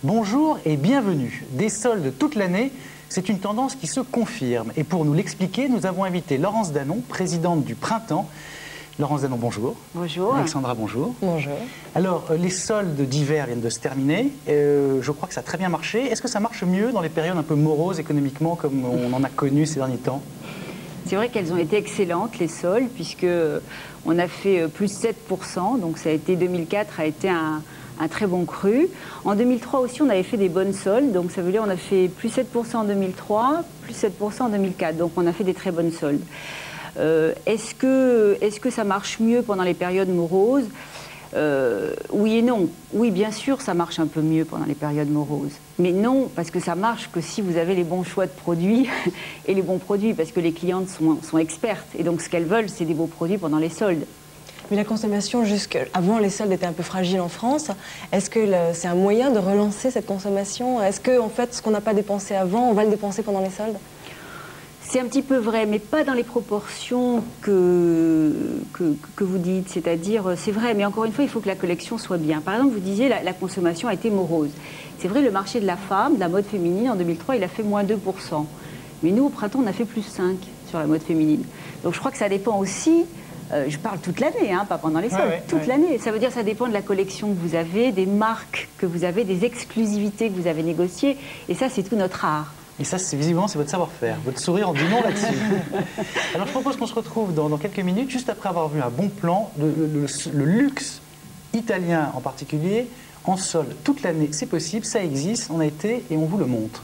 Bonjour et bienvenue. Des soldes toute l'année, c'est une tendance qui se confirme. Et pour nous l'expliquer, nous avons invité Laurence Danon, présidente du Printemps. Laurence Danon, bonjour. Bonjour. Alexandra, bonjour. Bonjour. Alors, les soldes d'hiver viennent de se terminer. Je crois que ça a très bien marché. Est-ce que ça marche mieux dans les périodes un peu moroses économiquement comme on en a connu ces derniers temps? C'est vrai qu'elles ont été excellentes, les soldes, puisque on a fait plus 7%. Donc ça a été 2004 a été un très bon cru. En 2003 aussi, on avait fait des bonnes soldes. Donc ça veut dire qu'on a fait plus 7% en 2003, plus 7% en 2004. Donc on a fait des très bonnes soldes. Est-ce que ça marche mieux pendant les périodes moroses? Oui et non. Oui, bien sûr, ça marche un peu mieux pendant les périodes moroses. Mais non, parce que ça marche que si vous avez les bons choix de produits et les bons produits, parce que les clientes sont expertes. Et donc, ce qu'elles veulent, c'est des beaux produits pendant les soldes. Mais la consommation, jusqu'avant les soldes, était un peu fragile en France. Est-ce que c'est un moyen de relancer cette consommation? Est-ce que, en fait, ce qu'on n'a pas dépensé avant, on va le dépenser pendant les soldes? C'est un petit peu vrai, mais pas dans les proportions que vous dites. C'est-à-dire, c'est vrai, mais encore une fois, il faut que la collection soit bien. Par exemple, vous disiez la consommation a été morose. C'est vrai, le marché de la femme, de la mode féminine, en 2003, il a fait moins 2%. Mais nous, au printemps, on a fait plus 5% sur la mode féminine. Donc je crois que ça dépend aussi, je parle toute l'année, hein, pas pendant les soldes, toute l'année. Ça veut dire que ça dépend de la collection que vous avez, des marques que vous avez, des exclusivités que vous avez négociées. Et ça, c'est tout notre art. Et ça, visiblement, c'est votre savoir-faire. Votre sourire en dit non là-dessus. Alors, je propose qu'on se retrouve dans quelques minutes, juste après avoir vu un bon plan, le luxe italien en particulier, en solde toute l'année. C'est possible, ça existe, on a été et on vous le montre.